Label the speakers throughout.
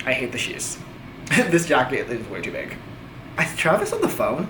Speaker 1: I hate the shoes. This jacket is way too big. Is Travis on the phone?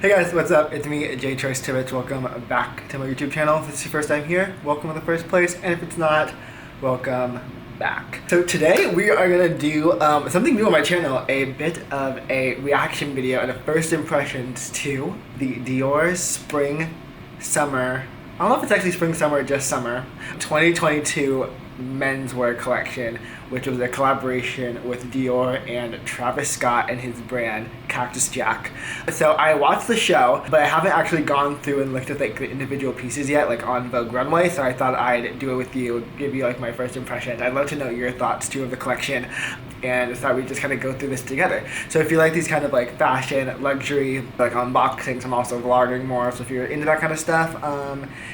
Speaker 1: Hey guys, what's up? It's me, Choyce Tibbitts. Welcome back to my YouTube channel. If this is your first time here, welcome in the first place. And if it's not, welcome back. So today we are gonna do something new on my channel, a bit of a reaction video and a first impressions to the Dior Spring Summer, I don't know if it's actually Spring Summer or just Summer, 2022 menswear collection, which was a collaboration with Dior and Travis Scott and his brand Cactus Jack. So I watched the show, but I haven't actually gone through and looked at like the individual pieces yet, like on Vogue Runway. So I thought I'd do it with you, give you like my first impression. I'd love to know your thoughts too of the collection, and I thought we'd just kind of go through this together. So if you like these kind of like fashion, luxury, like unboxings, I'm also vlogging more. So if you're into that kind of stuff,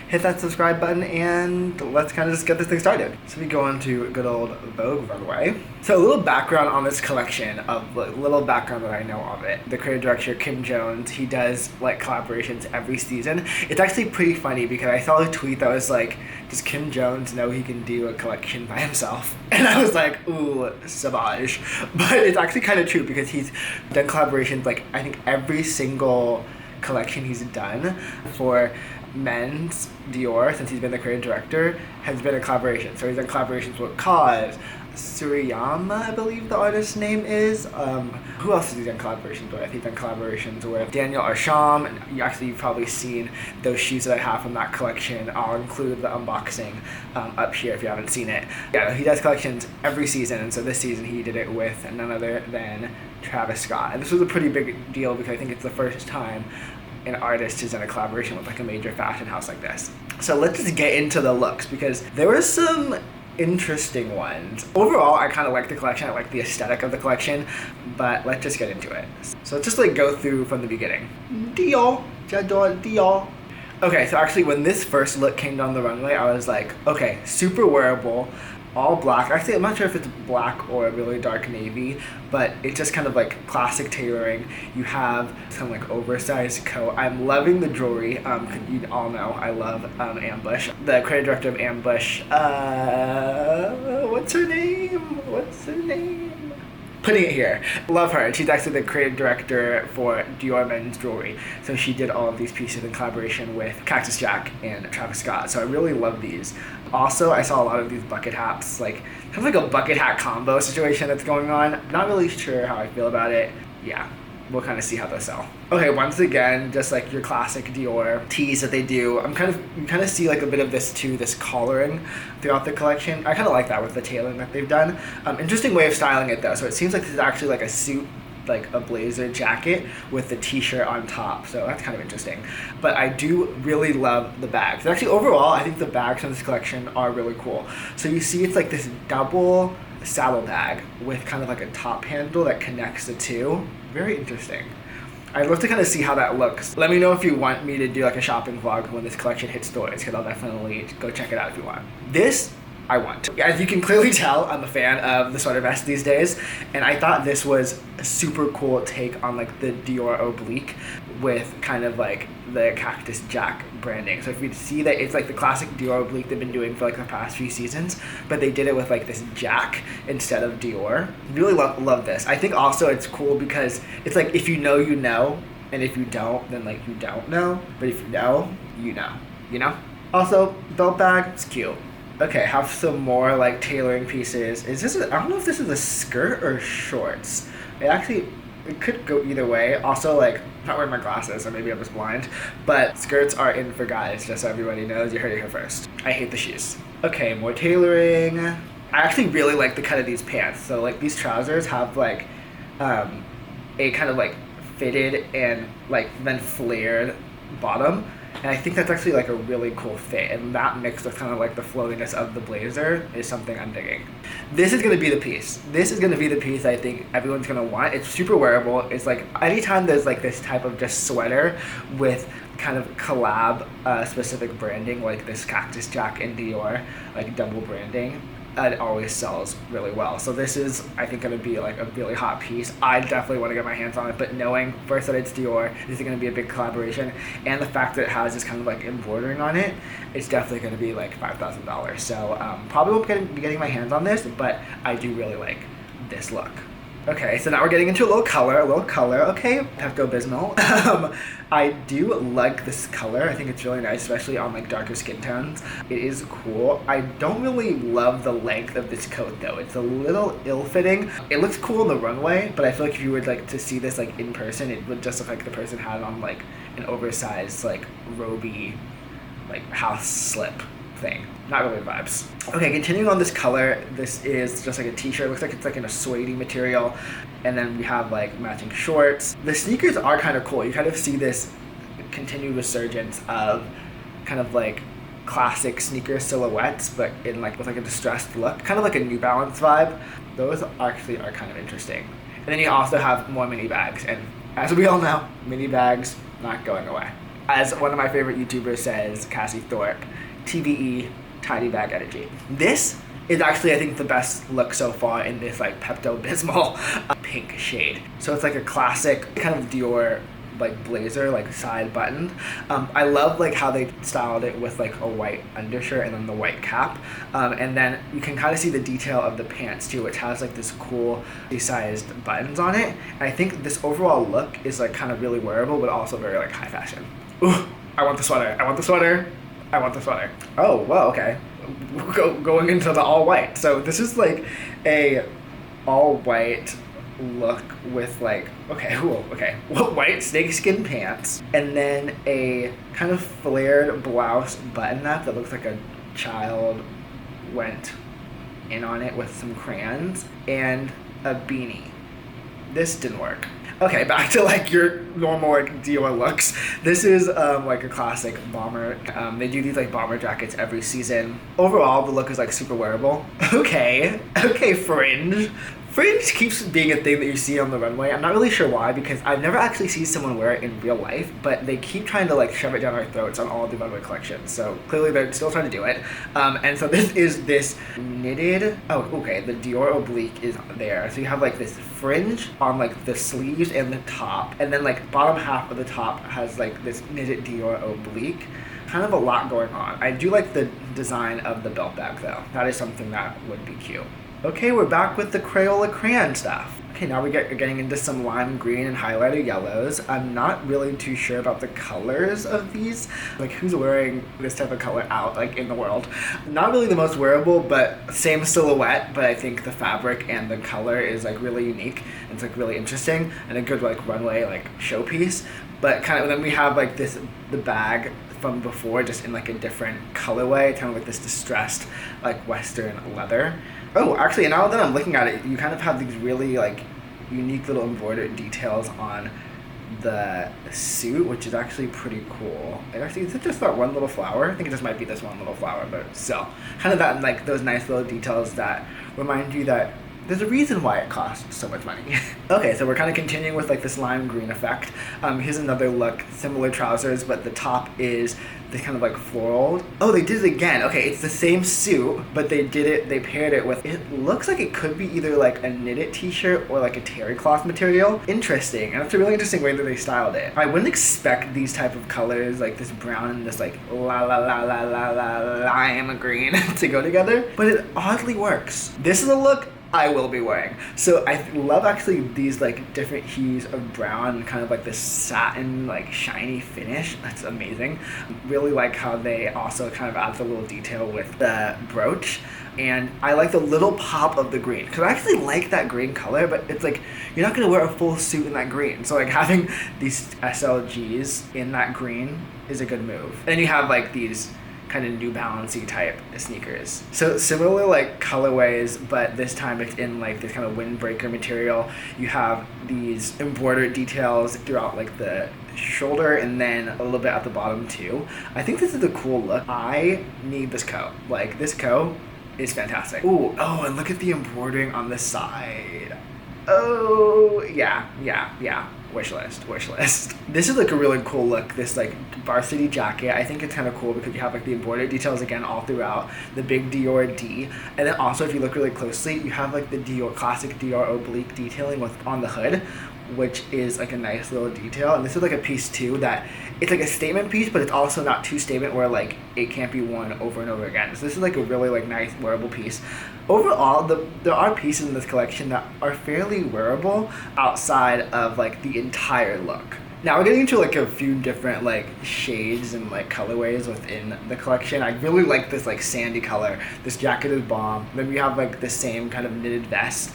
Speaker 1: hit that subscribe button and let's kind of just get this thing started. So we go on to good old Vogue Runway. So a little background on this collection, of like, little background that I know of it. The creative director, Kim Jones, he does like collaborations every season. It's actually pretty funny because I saw a tweet that was like, does Kim Jones know he can do a collection by himself? And I was like, ooh, savage. But it's actually kind of true because he's done collaborations like I think every single collection he's done for men's Dior since he's been the creative director has been a collaboration. So he's done collaborations with Cause, Suriyama, I believe the artist's name is. Who else has he done collaborations with? I think he's done collaborations with Daniel Arsham. And you've probably seen those shoes that I have from that collection. I'll include the unboxing up here if you haven't seen it. Yeah, he does collections every season, and so this season he did it with none other than Travis Scott. And this was a pretty big deal because I think it's the first time an artist has done a collaboration with like a major fashion house like this. So let's just get into the looks because there were some interesting ones. Overall, I kind of like the collection. I like the aesthetic of the collection, but let's just get into it. So let's just like go through from the beginning. Dior, j'adore Dior. Okay, so actually when this first look came down the runway, I was like, okay, super wearable, all black. Actually, I'm not sure if it's black or a really dark navy, but it's just kind of like classic tailoring. You have some like oversized coat. I'm loving the jewelry. You all know I love Ambush. The creative director of Ambush, what's her name? Putting it here. Love her. She's actually the creative director for Dior Men's Jewelry. So she did all of these pieces in collaboration with Cactus Jack and Travis Scott. So I really love these. Also, I saw a lot of these bucket hats, like kind of like a bucket hat combo situation that's going on. Not really sure how I feel about it. Yeah, we'll kind of see how those sell. Okay, once again, just like your classic Dior tees that they do. You kind of see like a bit of this too, this collaring throughout the collection. I kind of like that with the tailoring that they've done. Interesting way of styling it though. So it seems like this is actually like a suit, like a blazer jacket with the t-shirt on top. So that's kind of interesting. But I do really love the bags. Actually, overall, I think the bags in this collection are really cool. So you see it's like this double saddle bag with kind of like a top handle that connects the two. Very interesting. I'd love to kind of see how that looks. Let me know if you want me to do like a shopping vlog when this collection hits stores, because I'll definitely go check it out if you want. This, I want. As you can clearly tell, I'm a fan of the sweater vest these days, and I thought this was a super cool take on like the Dior oblique with kind of like the Cactus Jack branding. So if you see that it's like the classic Dior oblique they've been doing for like the past few seasons, but they did it with like this Jack instead of Dior. Really love this. I think also it's cool because it's like if you know, you know, and if you don't, then like you don't know, but if you know, you know, you know? Also, belt bag, it's cute. Okay, have some more like tailoring pieces. Is this I don't know if this is a skirt or shorts. It could go either way. Also, like, I'm not wearing my glasses, so maybe I'm just blind. But skirts are in for guys, just so everybody knows. You heard it here first. I hate the shoes. Okay, more tailoring. I actually really like the cut of these pants. So, like, these trousers have, like, a kind of, like, fitted and, like, then flared bottom. And I think that's actually like a really cool fit, and that mix with kind of like the floatiness of the blazer is something I'm digging. This is going to be the piece. This is going to be the piece I think everyone's going to want. It's super wearable. It's like anytime there's like this type of just sweater with kind of collab specific branding like this Cactus Jack and Dior, like double branding, it always sells really well. So this is, I think, going to be like a really hot piece. I definitely want to get my hands on it, but knowing first that it's Dior, this is going to be a big collaboration, and the fact that it has this kind of like embroidering on it, it's definitely going to be like $5,000. So probably won't be getting my hands on this, but I do really like this look. Okay, so now we're getting into a little color, okay, Pepto-Bismol. I do like this color. I think it's really nice, especially on like darker skin tones. It is cool. I don't really love the length of this coat though. It's a little ill-fitting. It looks cool on the runway, but I feel like if you would like to see this like in person, it would just look like the person had on like an oversized like roby like house slip thing. Not really vibes. Okay, continuing on this color, this is just like a t-shirt. Looks like it's like in a suede material. And then we have like matching shorts. The sneakers are kind of cool. You kind of see this continued resurgence of kind of like classic sneaker silhouettes, but in like with like a distressed look. Kind of like a New Balance vibe. Those actually are kind of interesting. And then you also have more mini bags. And as we all know, mini bags not going away. As one of my favorite YouTubers says, Cassie Thorpe, TBE, tiny bag energy. This is actually, I think, the best look so far in this like Pepto-Bismol pink shade. So it's like a classic kind of Dior like blazer, like side buttoned. I love like how they styled it with like a white undershirt and then the white cap. And then you can kind of see the detail of the pants too, which has like this cool sized buttons on it. And I think this overall look is like kind of really wearable, but also very like high fashion. Ooh, I want the sweater. I want the sweater. I want the sweater. Oh, well, okay. Going into the all white. So this is like a all white look with like, okay, cool, okay. White snakeskin pants and then a kind of flared blouse button up that looks like a child went in on it with some crayons and a beanie. This didn't work. Okay, back to like your normal like Dior looks. This is like a classic bomber. They do these like bomber jackets every season. Overall, the look is like super wearable. Okay, fringe. Fringe keeps being a thing that you see on the runway. I'm not really sure why, because I've never actually seen someone wear it in real life, but they keep trying to like shove it down our throats on all the runway collections. So clearly they're still trying to do it. And so this is this knitted, oh, okay, the Dior oblique is there. So you have like this fringe on like the sleeves and the top, and then like bottom half of the top has like this knitted Dior oblique. Kind of a lot going on. I do like the design of the belt bag though. That is something that would be cute. Okay, we're back with the Crayola crayon stuff. Okay, now we're getting into some lime green and highlighter yellows. I'm not really too sure about the colors of these. Like, who's wearing this type of color out, like, in the world? Not really the most wearable, but same silhouette, but I think the fabric and the color is, like, really unique. It's, like, really interesting and a good, like, runway, like, showpiece. But kind of, then we have, like, the bag from before, just in, like, a different colorway, kind of like this distressed, like, Western leather. Oh, actually, now that I'm looking at it, you kind of have these really, like, unique little embroidered details on the suit, which is actually pretty cool. And actually, is it just that one little flower? I think it just might be this one little flower, but still. Kind of that, like, those nice little details that remind you that there's a reason why it costs so much money. Okay, so we're kind of continuing with like this lime green effect. Here's another look, similar trousers, but the top is this kind of like floral. Oh, they did it again. Okay, it's the same suit, but they paired it with, it looks like it could be either like a knitted t-shirt or like a terry cloth material. Interesting, and it's a really interesting way that they styled it. I wouldn't expect these type of colors, like this brown and this like lime green to go together, but it oddly works. This is a look I will be wearing. So I love actually these like different hues of brown, kind of like this satin like shiny finish. That's amazing. Really like how they also kind of add the little detail with the brooch. And I like the little pop of the green, because I actually like that green color, but it's like you're not gonna wear a full suit in that green. So like having these SLGs in that green is a good move. Then you have like these kind of New Balance-y type sneakers. So similar like colorways, but this time it's in like this kind of windbreaker material. You have these embroidered details throughout like the shoulder and then a little bit at the bottom too. I think this is a cool look. I need this coat. Like, this coat is fantastic. Ooh, oh, and look at the embroidering on the side. Oh, yeah. Wish list. This is like a really cool look, this like varsity jacket. I think it's kind of cool because you have like the embroidered details again all throughout, the big Dior D, and then also if you look really closely, you have like the Dior, classic Dior oblique detailing on the hood. which is like a nice little detail. And this is like a piece too that it's like a statement piece, but it's also not too statement where like it can't be worn over and over again. So this is like a really like nice wearable piece. Overall, there are pieces in this collection that are fairly wearable outside of like the entire look. Now we're getting into like a few different like shades and like colorways within the collection. I really like this like sandy color. This jacket is bomb. Then we have like the same kind of knitted vest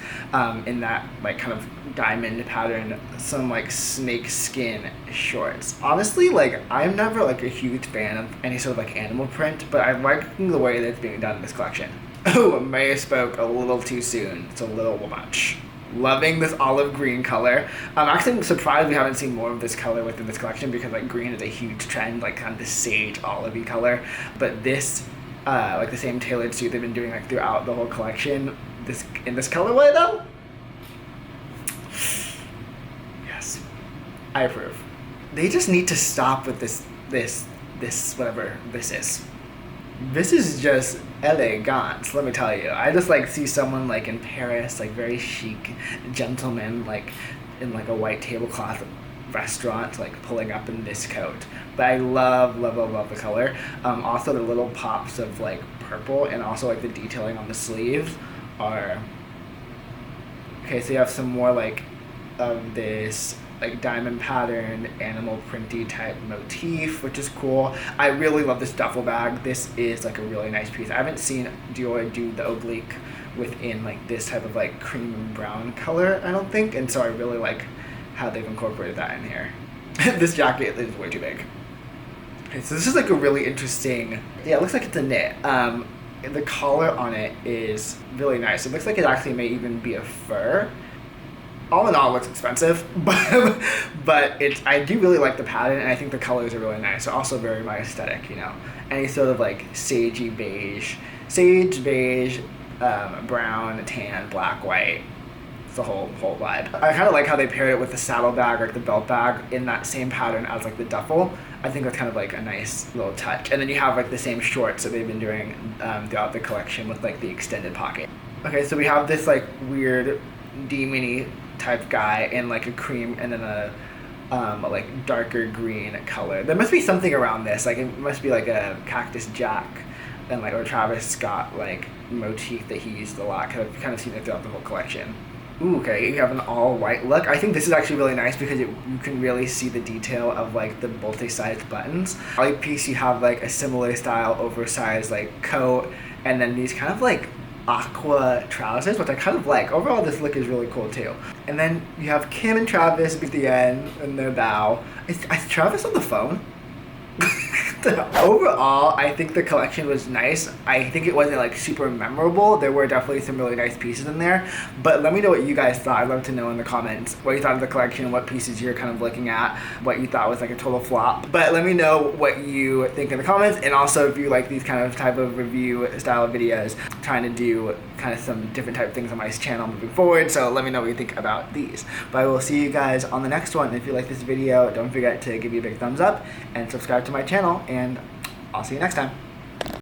Speaker 1: in that like kind of diamond pattern. Some like snake skin shorts. Honestly, like I'm never like a huge fan of any sort of like animal print, but I'm liking the way that it's being done in this collection. Oh, Maya spoke a little too soon. It's a little much. Loving this olive green color. I'm actually surprised we haven't seen more of this color within this collection because like green is a huge trend, like kind of the sage olivey color. But this, like the same tailored suit they've been doing like throughout the whole collection, in this colorway though, yes, I approve. They just need to stop with this whatever this is. This is just elegant, let me tell you. I just like see someone like in Paris, like very chic gentleman, like in like a white tablecloth restaurant, like pulling up in this coat. But I love the color. Also the little pops of like purple and also like the detailing on the sleeves are okay. So you have some more like of this like diamond pattern, animal printy type motif, which is cool. I really love this duffel bag. This is like a really nice piece. I haven't seen Dior do the oblique within like this type of like cream and brown color, I don't think, and so I really like how they've incorporated that in here. This jacket is way too big. Okay, so this is like a really interesting, yeah, it looks like it's a knit. The collar on it is really nice. It looks like it actually may even be a fur. All in all, it looks expensive, but I do really like the pattern, and I think the colors are really nice. They're also very my aesthetic, you know. Any sort of like sage beige, brown, tan, black, white. It's the whole vibe. I kind of like how they paired it with the saddle bag or the belt bag in that same pattern as like the duffel. I think that's kind of like a nice little touch. And then you have like the same shorts that they've been doing throughout the collection with like the extended pocket. Okay, so we have this like weird D-mini type guy in like a cream and then a like darker green color. There must be something around this, like it must be like a Cactus Jack and like or Travis Scott like motif that he used a lot, because I've kind of seen it throughout the whole collection. Ooh, okay, you have an all white look. I think this is actually really nice because you can really see the detail of like the multi-sized buttons. Like piece, you have like a similar style oversized like coat, and then these kind of like aqua trousers, which I kind of like. Overall, this look is really cool too. And then you have Kim and Travis at the end in their bow. Is Travis on the phone? Overall, I think the collection was nice. I think it wasn't like super memorable. There were definitely some really nice pieces in there, but let me know what you guys thought. I'd love to know in the comments what you thought of the collection, what pieces you're kind of looking at, what you thought was like a total flop. But let me know what you think in the comments, and also if you like these kind of type of review style videos, trying to do kind of some different type of things on my channel moving forward. So let me know what you think about these. But I will see you guys on the next one. If you like this video, don't forget to give me a big thumbs up and subscribe to my channel, and I'll see you next time.